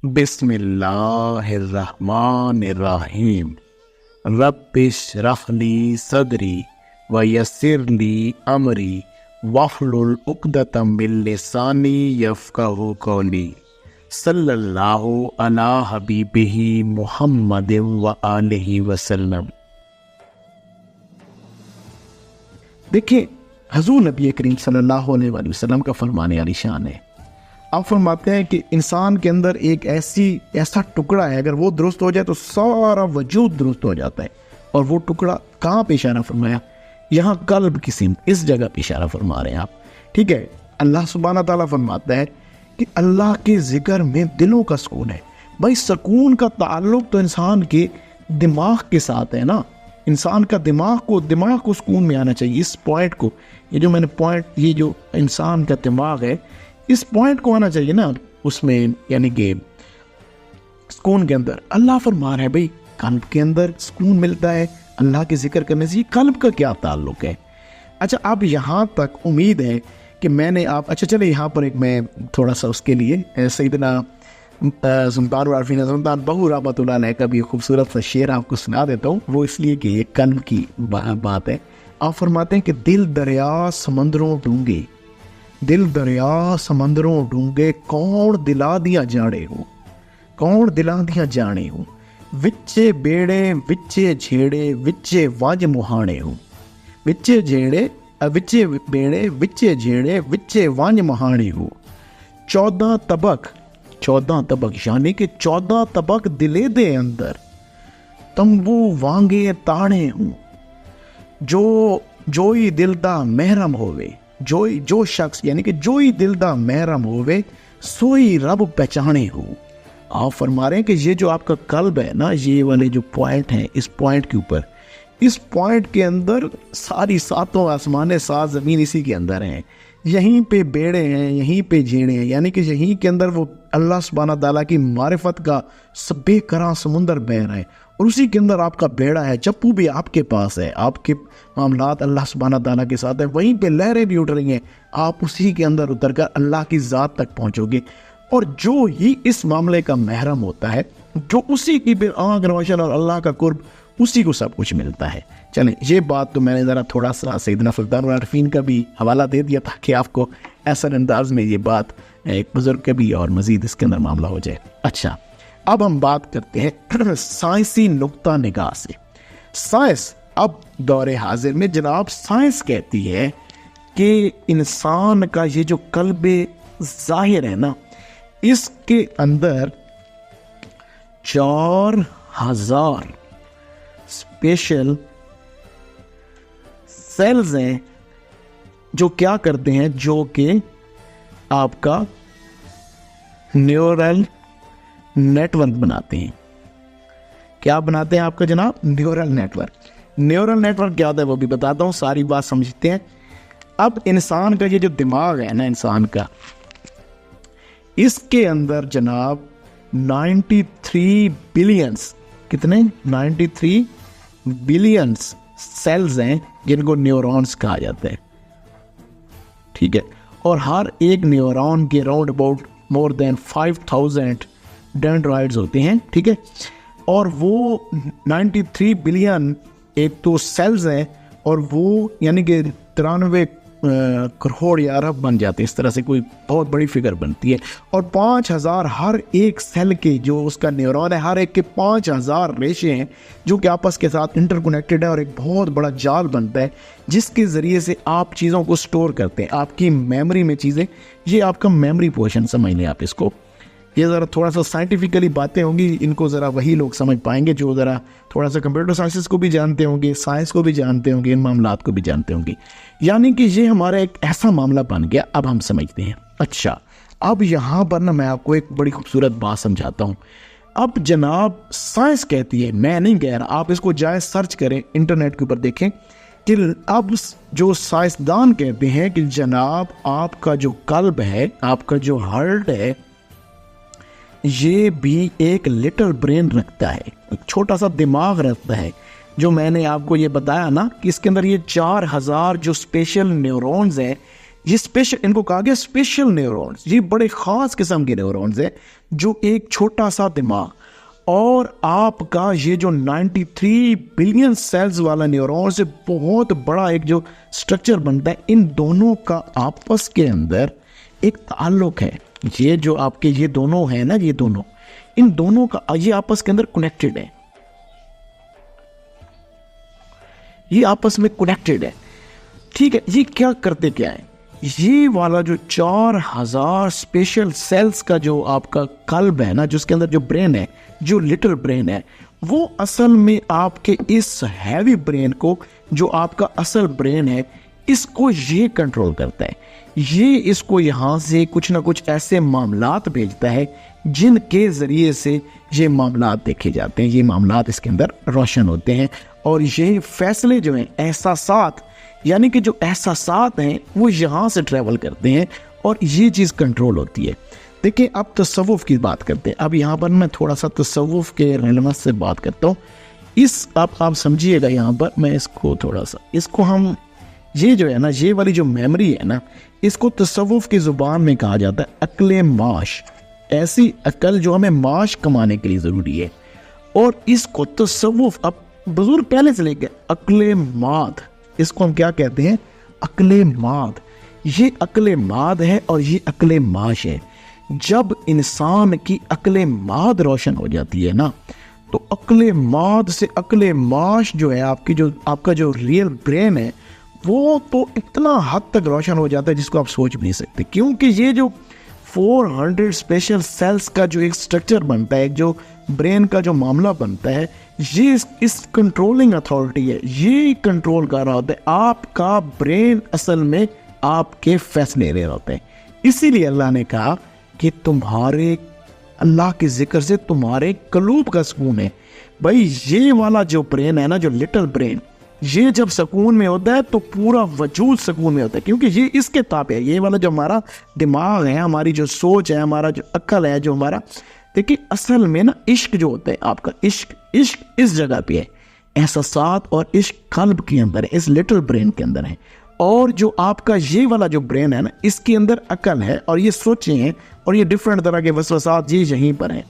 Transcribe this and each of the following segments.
بسم اللہ الرحمن الرحیم رب اشرح لی صدری ویسر لی امری واحلل عقدۃ من لسانی یفقہوا قولی صلی اللہ علی حبیبہ محمد وآلہ وسلم۔ دیکھیں حضور نبی کریم صلی اللہ علیہ وآلہ وسلم کا فرمان عالی شان ہے۔ آپ فرماتے ہیں کہ انسان کے اندر ایک ایسا ٹکڑا ہے، اگر وہ درست ہو جائے تو سارا وجود درست ہو جاتا ہے۔ اور وہ ٹکڑا کہاں پہ اشارہ فرمایا؟ یہاں قلب کی سمت، اس جگہ پہ اشارہ فرما رہے ہیں آپ، ٹھیک ہے۔ اللہ سبحانہ تعالیٰ فرماتا ہے کہ اللہ کے ذکر میں دلوں کا سکون ہے۔ بھائی سکون کا تعلق تو انسان کے دماغ کے ساتھ ہے نا، انسان کا دماغ کو سکون میں آنا چاہیے۔ اس پوائنٹ کو، یہ جو میں نے پوائنٹ، یہ جو انسان کا دماغ ہے، اس پوائنٹ کو آنا چاہیے نا اس میں، یعنی کہ سکون کے اندر۔ اللہ فرما رہا ہے بھائی قلب کے اندر سکون ملتا ہے اللہ کے ذکر کرنے سے۔ یہ قلب کا کیا تعلق ہے؟ اچھا اب یہاں تک امید ہے کہ میں نے اچھا چلے یہاں پر ایک میں تھوڑا سا اس کے لیے سیدنا سلطان العارفین سلطان بہو رحمۃ اللہ علیہ کا بھی خوبصورت سا شعر آپ کو سنا دیتا ہوں۔ وہ اس لیے کہ یہ قلب کی بات ہے۔ آپ فرماتے ہیں کہ دل دریا سمندروں ڈونگے، دل دریا سمندروں ڈونگے، کون دلا دیا جاڑے ہو، کون دلا دیا جانے ہو، وچے بیڑے وچے جھیڑے وچے واج مہانے ہو، وچے جھیڑے وچے بیڑے وچے جھیڑے وچے واج مہانے ہو، 14 طبق یعنی کہ 14 طبق دلے دے اندر، تمبو وانگے تانے ہوں، جوئی دل دا محرم ہوئے، جو شخص یعنی کہ جوئی دل دا محرم ہوئے سوئی رب پہچانے ہو۔ آپ فرما رہے ہیں کہ یہ جو آپ کا قلب ہے نا، یہ والے جو پوائنٹ ہیں، اس پوائنٹ کے اوپر، اس پوائنٹ کے اندر ساری ساتوں آسمانیں، سات زمین اسی کے اندر ہیں، یہیں پہ بیڑے ہیں، یہیں پہ جھیڑے ہیں، یعنی کہ یہیں کے اندر وہ اللہ سبحانہ تعالیٰ کی معرفت کا بے کراں سمندر بہہ رہا ہے، اور اسی کے اندر آپ کا بیڑا ہے، چپو بھی آپ کے پاس ہے، آپ کے معاملات اللہ سبحانہ تعالیٰ کے ساتھ ہیں، وہیں پہ لہریں بھی اٹھ رہی ہیں، آپ اسی کے اندر اتر کر اللہ کی ذات تک پہنچو گے۔ اور جو ہی اس معاملے کا محرم ہوتا ہے، جو اسی کی پھر آنکھ روشن اور اللہ کا قرب، اسی کو سب کچھ ملتا ہے۔ چلیں یہ بات تو میں نے ذرا تھوڑا سا سیدنا سلطان العارفین کا بھی حوالہ دے دیا تاکہ آپ کو ایسا انداز میں یہ بات ایک بزرگ کا بھی اور مزید اس کے اندر معاملہ ہو جائے۔ اچھا اب ہم بات کرتے ہیں سائنسی نقطہ نگاہ سے۔ سائنس اب دور حاضر میں جناب سائنس کہتی ہے کہ انسان کا یہ جو قلب ظاہر ہے نا، اس کے اندر 4000 اسپیشل سیلز ہیں جو کیا کرتے ہیں، جو کہ آپ کا نیورل نیٹ ورک بناتے ہیں۔ کیا بناتے ہیں آپ کا جناب؟ Neural network. Neural network کیا ہوتا ہے وہ بھی بتاتا ہوں، ساری بات سمجھتے ہیں۔ اب انسان کا یہ جو دماغ ہے نا، انسان کا، اس کے اندر جناب 93 بلینز، کتنے؟ 93 بلینز سیلز ہیں جن کو نیورونز کہا جاتا ہے، ٹھیک ہے۔ اور ہر ایک نیورون کے راؤنڈ اباؤٹ مور دین 5000 ڈینڈرائڈز ہوتے ہیں، ٹھیک ہے۔ اور وہ 93 بلین ایک تو سیلز ہیں، اور وہ یعنی کہ 93 کروڑ یا ارب بن جاتے ہیں، اس طرح سے کوئی بہت بڑی فگر بنتی ہے۔ اور 5000 ہر ایک سیل کے جو اس کا نیورون ہے، ہر ایک کے 5000 ریشے ہیں جو کہ آپس کے ساتھ انٹر کنیکٹڈ ہے، اور ایک بہت بڑا جال بنتا ہے جس کے ذریعے سے آپ چیزوں کو سٹور کرتے ہیں، آپ کی میموری میں چیزیں، یہ آپ کا میموری پورشن سمجھ لیں آپ اس کو۔ یہ ذرا تھوڑا سا سائنٹیفکلی باتیں ہوں گی، ان کو ذرا وہی لوگ سمجھ پائیں گے جو ذرا تھوڑا سا کمپیوٹر سائنسز کو بھی جانتے ہوں گے، سائنس کو بھی جانتے ہوں گے، ان معاملات کو بھی جانتے ہوں گے۔ یعنی کہ یہ ہمارا ایک ایسا معاملہ بن گیا، اب ہم سمجھتے ہیں۔ اچھا اب یہاں پر نا میں آپ کو ایک بڑی خوبصورت بات سمجھاتا ہوں۔ اب جناب سائنس کہتی ہے، میں نہیں کہہ رہا، آپ اس کو جائے سرچ کریں انٹرنیٹ کے اوپر دیکھیں کہ اب جو سائنسدان کہتے ہیں کہ جناب آپ کا جو قلب ہے، آپ کا جو ہارٹ ہے، یہ بھی ایک لٹل برین رکھتا ہے، ایک چھوٹا سا دماغ رکھتا ہے، جو میں نے آپ کو یہ بتایا نا کہ اس کے اندر یہ 4000 جو اسپیشل نیورونز ہیں، یہ اسپیشل، ان کو کہا گیا اسپیشل نیورونز، یہ بڑے خاص قسم کے نیورونز ہیں جو ایک چھوٹا سا دماغ اور آپ کا یہ جو 93 بلین سیلز والا نیورون سے بہت بڑا ایک جو سٹرکچر بنتا ہے، ان دونوں کا آپس کے اندر ایک تعلق ہے. یہ جو آپ کے یہ دونوں ہیں نا، یہ دونوں، ان دونوں کا یہ آپس کے اندر کنیکٹڈ ہے، یہ آپس میں کنیکٹڈ ہے. ٹھیک ہے، یہ کیا کرتے کیا ہے؟ یہ والا جو 4000 اسپیشل سیلز کا جو آپ کا قلب ہے نا، جس کے اندر جو برین ہے، جو لٹل برین ہے، وہ اصل میں آپ کے اس ہیوی برین کو، جو آپ کا اصل برین ہے، اس کو یہ کنٹرول کرتا ہے. یہ اس کو یہاں سے کچھ نہ کچھ ایسے معاملات بھیجتا ہے جن کے ذریعے سے یہ معاملات دیکھے جاتے ہیں، یہ معاملات اس کے اندر روشن ہوتے ہیں، اور یہ فیصلے جو ہیں، احساسات، یعنی کہ جو احساسات ہیں وہ یہاں سے ٹریول کرتے ہیں اور یہ چیز کنٹرول ہوتی ہے. دیکھیں اب تصوف کی بات کرتے ہیں. اب یہاں پر میں تھوڑا سا تصوف کے ریلیونس سے بات کرتا ہوں. آپ سمجھیے گا یہاں پر، میں اس کو تھوڑا سا، اس کو ہم یہ جو ہے نا، یہ والی جو میموری ہے نا، اس کو تصوف کی زبان میں کہا جاتا ہے عقل معاش. ایسی عقل جو ہمیں معاش کمانے کے لیے ضروری ہے، اور اس کو تصوف اب بزرگ پہلے سے لے کے عقل ماد، اس کو ہم کیا کہتے ہیں؟ عقل ماد. یہ عقل ماد ہے اور یہ عقل معاش ہے. جب انسان کی عقل ماد روشن ہو جاتی ہے نا، تو عقل ماد سے عقل معاش جو ہے، آپ کا جو ریئل برین ہے، وہ تو اتنا حد تک روشن ہو جاتا ہے جس کو آپ سوچ بھی نہیں سکتے. کیونکہ یہ جو 400 اسپیشل سیلز کا جو ایک سٹرکچر بنتا ہے، جو برین کا جو معاملہ بنتا ہے، یہ اس کنٹرولنگ اتھارٹی ہے، یہ کنٹرول کر رہا ہوتا ہے. آپ کا برین اصل میں آپ کے فیصلے لے رہا ہوتا ہے. اسی لیے اللہ نے کہا کہ تمہارے اللہ کے ذکر سے تمہارے قلوب کا سکون ہے. بھائی یہ والا جو برین ہے نا، جو لٹل برین، یہ جب سکون میں ہوتا ہے تو پورا وجود سکون میں ہوتا ہے، کیونکہ یہ اس کے تابع ہے. یہ والا جو ہمارا دماغ ہے، ہماری جو سوچ ہے، ہمارا جو عقل ہے، جو ہمارا، دیکھیں اصل میں نا عشق جو ہوتا ہے، آپ کا عشق اس جگہ پہ ہے. احساسات اور عشق قلب کے اندر ہے، اس لٹل برین کے اندر ہے. اور جو آپ کا یہ والا جو برین ہے نا، اس کے اندر عقل ہے اور یہ سوچیں ہیں اور یہ ڈفرینٹ طرح کے وسوسات یہ یہیں پر ہیں.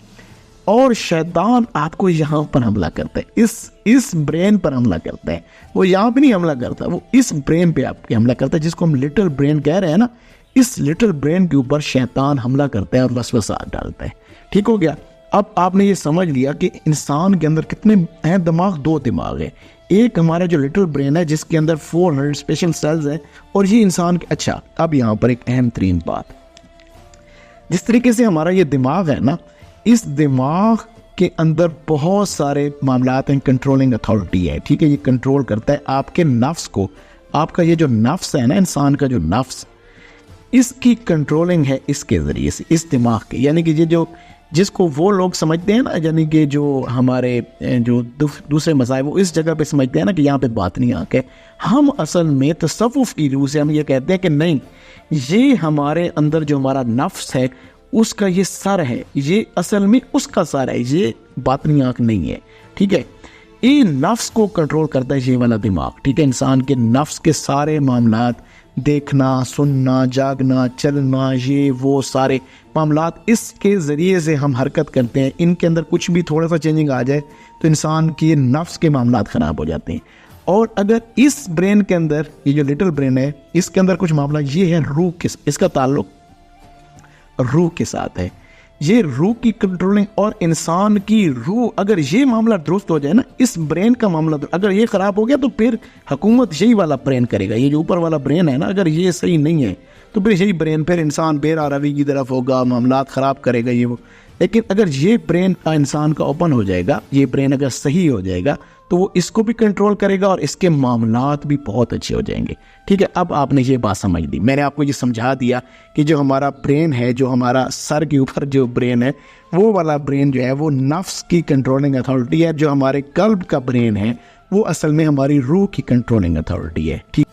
اور شیطان آپ کو یہاں پر حملہ کرتا ہے، اس برین پر حملہ کرتا ہے. وہ یہاں پہ نہیں حملہ کرتا، وہ اس برین پہ آپ کے حملہ کرتا ہے، جس کو ہم لٹل برین کہہ رہے ہیں نا. اس لٹل برین کے اوپر شیطان حملہ کرتا ہے اور وسوسات ڈالتا ہے. ٹھیک ہو گیا؟ اب آپ نے یہ سمجھ لیا کہ انسان کے اندر کتنے ہیں دماغ. 2 دماغ ہے. ایک ہمارا جو لٹل برین ہے جس کے اندر 400 اسپیشل سیلز ہیں، اور یہ انسان کے. اچھا، اب یہاں پر ایک اہم ترین بات، جس طریقے سے ہمارا یہ دماغ ہے نا، اس دماغ کے اندر بہت سارے معاملات ہیں. کنٹرولنگ اتھارٹی ہے، ٹھیک ہے، یہ کنٹرول کرتا ہے آپ کے نفس کو. آپ کا یہ جو نفس ہے نا، انسان کا جو نفس، اس کی کنٹرولنگ ہے اس کے ذریعے سے، اس دماغ کے. یعنی کہ یہ جو جس کو وہ لوگ سمجھتے ہیں نا، یعنی کہ جو ہمارے جو دوسرے مذاہب وہ اس جگہ پہ سمجھتے ہیں نا کہ یہاں پہ باطنی آنکھ ہے. ہم اصل میں تصوف کی روح سے ہم یہ کہتے ہیں کہ نہیں، یہ ہمارے اندر جو ہمارا نفس ہے اس کا یہ سر ہے، یہ اصل میں اس کا سر ہے، یہ باطنی آنکھ نہیں ہے. ٹھیک ہے، یہ نفس کو کنٹرول کرتا ہے یہ والا دماغ. ٹھیک ہے، انسان کے نفس کے سارے معاملات، دیکھنا، سننا، جاگنا، چلنا، یہ وہ سارے معاملات اس کے ذریعے سے ہم حرکت کرتے ہیں. ان کے اندر کچھ بھی تھوڑا سا چینجنگ آ جائے تو انسان کی نفس کے معاملات خراب ہو جاتے ہیں. اور اگر اس برین کے اندر، یہ جو لٹل برین ہے، اس کے اندر کچھ معاملہ یہ ہے روح کے، اس کا تعلق روح کے ساتھ ہے. یہ روح کی کنٹرولنگ، اور انسان کی روح، اگر یہ معاملہ درست ہو جائے نا، اس برین کا معاملہ اگر یہ خراب ہو گیا تو پھر حکومت یہی والا برین کرے گا. یہ جو اوپر والا برین ہے نا، اگر یہ صحیح نہیں ہے تو پھر یہی برین، پھر انسان بے روی کی طرف ہوگا، معاملات خراب کرے گا یہ وہ. لیکن اگر یہ برین انسان کا اوپن ہو جائے گا، یہ برین اگر صحیح ہو جائے گا تو وہ اس کو بھی کنٹرول کرے گا اور اس کے معاملات بھی بہت اچھے ہو جائیں گے. ٹھیک ہے، اب آپ نے یہ بات سمجھ لی. میں نے آپ کو یہ سمجھا دیا کہ جو ہمارا برین ہے، جو ہمارا سر کے اوپر جو برین ہے، وہ والا برین جو ہے وہ نفس کی کنٹرولنگ اتھارٹی ہے. جو ہمارے قلب کا برین ہے وہ اصل میں ہماری روح کی کنٹرولنگ اتھارٹی ہے. ٹھیک